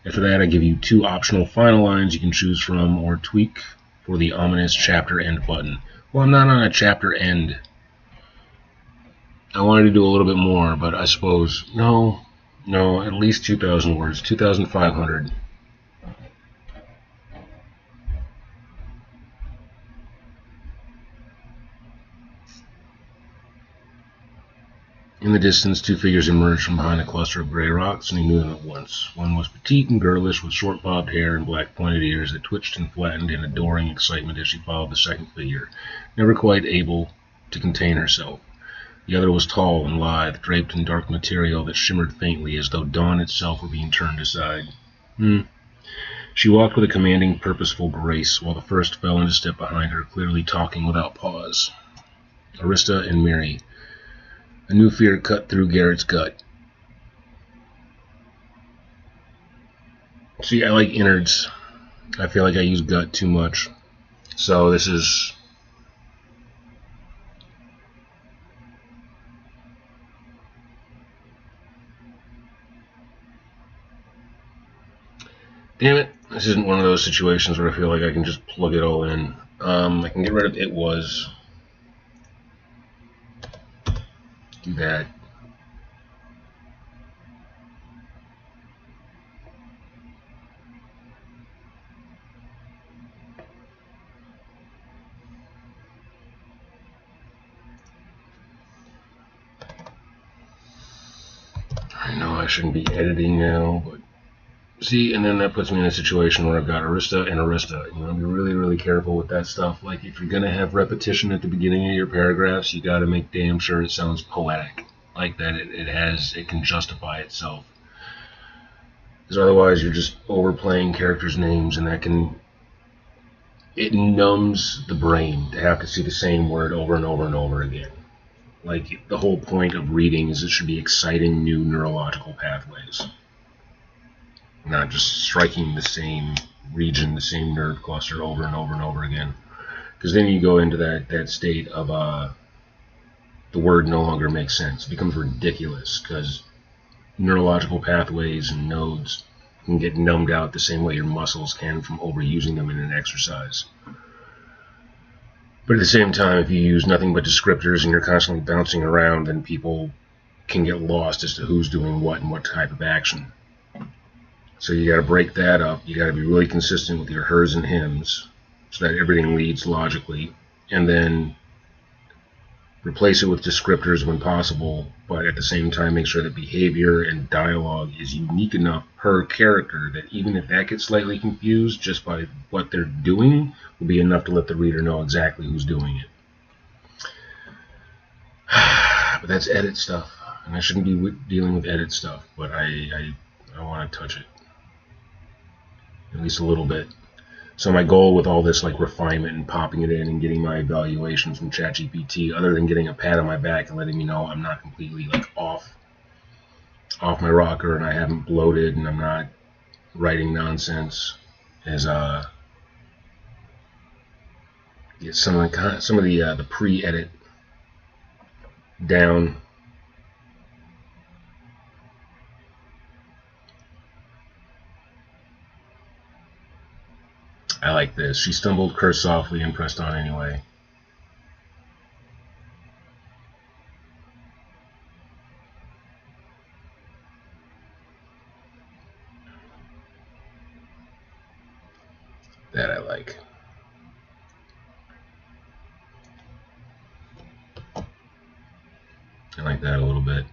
After that, I give you 2 optional final lines you can choose from or tweak for the ominous chapter end button. Well, I'm not on a chapter end. I wanted to do a little bit more, but I suppose, no, at least 2,000 words, 2,500. In the distance, 2 figures emerged from behind a cluster of gray rocks, and he knew them at once. One was petite and girlish, with short bobbed hair and black pointed ears that twitched and flattened in adoring excitement as she followed the second figure, never quite able to contain herself. The other was tall and lithe, draped in dark material that shimmered faintly, as though dawn itself were being turned aside. She walked with a commanding, purposeful grace, while the first fell into step behind her, clearly talking without pause. Arista and Miri. A new fear cut through Garrett's gut. See, I like innards. I feel like I use gut too much. So this is... Damn it. This isn't one of those situations where I feel like I can just plug it all in. I can get rid of it was. Do that. I know I shouldn't be editing now, but see, and then that puts me in a situation where I've got Arista and Arista. You want to be really, really careful with that stuff. Like, if you're going to have repetition at the beginning of your paragraphs, you got to make damn sure it sounds poetic. Like that it can justify itself. Because otherwise you're just overplaying characters' names, and it numbs the brain to have to see the same word over and over and over again. Like, the whole point of reading is it should be exciting new neurological pathways, not just striking the same region, the same nerve cluster over and over and over again. Because then you go into that state of the word no longer makes sense. It becomes ridiculous because neurological pathways and nodes can get numbed out the same way your muscles can from overusing them in an exercise. But at the same time, if you use nothing but descriptors and you're constantly bouncing around, then people can get lost as to who's doing what and what type of action. So you got to break that up. You got to be really consistent with your hers and hims so that everything leads logically, and then replace it with descriptors when possible, but at the same time make sure that behavior and dialogue is unique enough per character that even if that gets slightly confused just by what they're doing, will be enough to let the reader know exactly who's doing it. But that's edit stuff, and I shouldn't be dealing with edit stuff, but I want to touch it at least a little bit. So my goal with all this like refinement and popping it in and getting my evaluations from ChatGPT, other than getting a pat on my back and letting me know I'm not completely like off my rocker and I haven't bloated and I'm not writing nonsense, is get some of the pre-edit down. I like this. She stumbled, cursed softly, and pressed on anyway. That I like. I like that a little bit.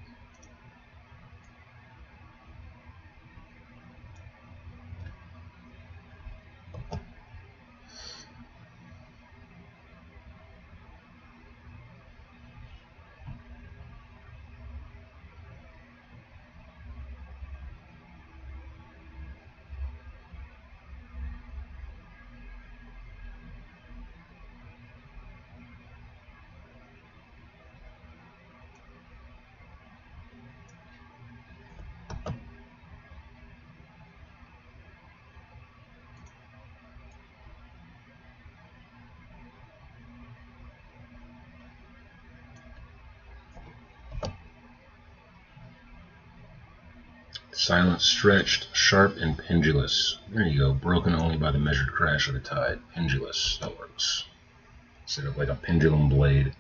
Silent, stretched, sharp, and pendulous. There you go. Broken only by the measured crash of the tide. Pendulous. That works. Instead of like a pendulum blade.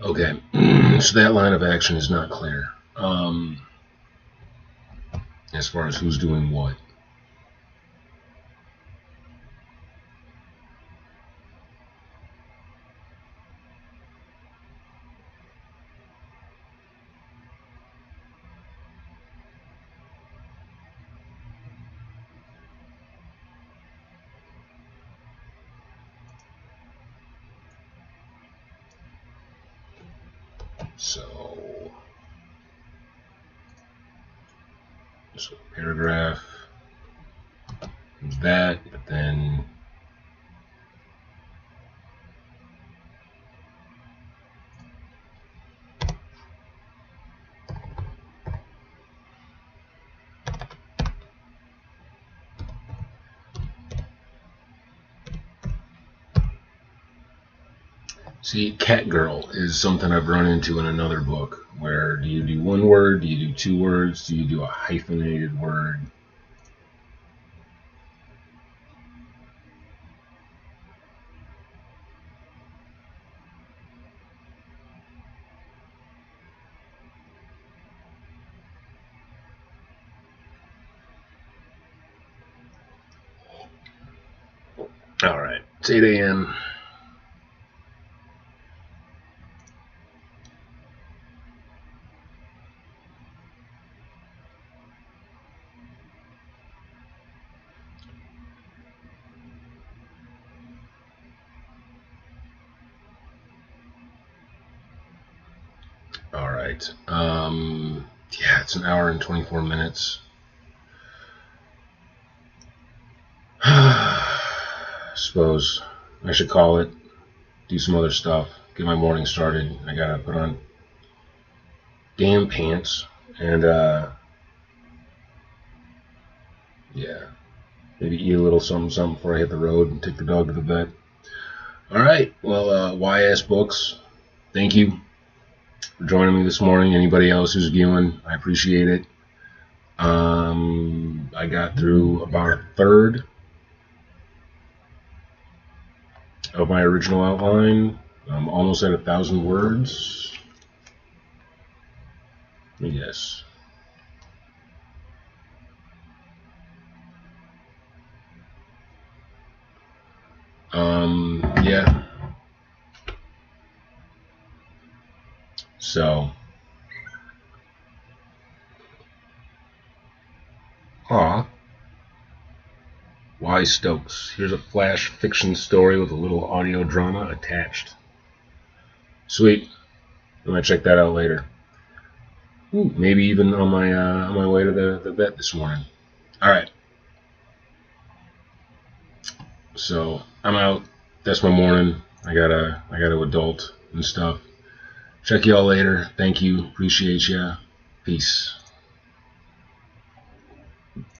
Okay, so that line of action is not clear. As far as who's doing what. So paragraph is that, but then see, catgirl is something I've run into in another book. Where do you do one word? Do you do two words? Do you do a hyphenated word? All right, it's 8 a.m. All right. Yeah, it's an hour and 24 minutes. Suppose I should call it, do some other stuff, get my morning started. I gotta put on damn pants and yeah, maybe eat a little something before I hit the road and take the dog to the vet. All right, well, YS Books, thank you for joining me this morning. Anybody else who's viewing, I appreciate it. I got through about a third of my original outline. I'm almost at 1,000 words. Yes. Yeah. So. Y. Stokes. Here's a flash fiction story with a little audio drama attached. Sweet. I'm gonna check that out later. Ooh, maybe even on my way to the vet this morning. All right. So I'm out. That's my morning. I gotta adult and stuff. Check y'all later. Thank you. Appreciate ya. Peace.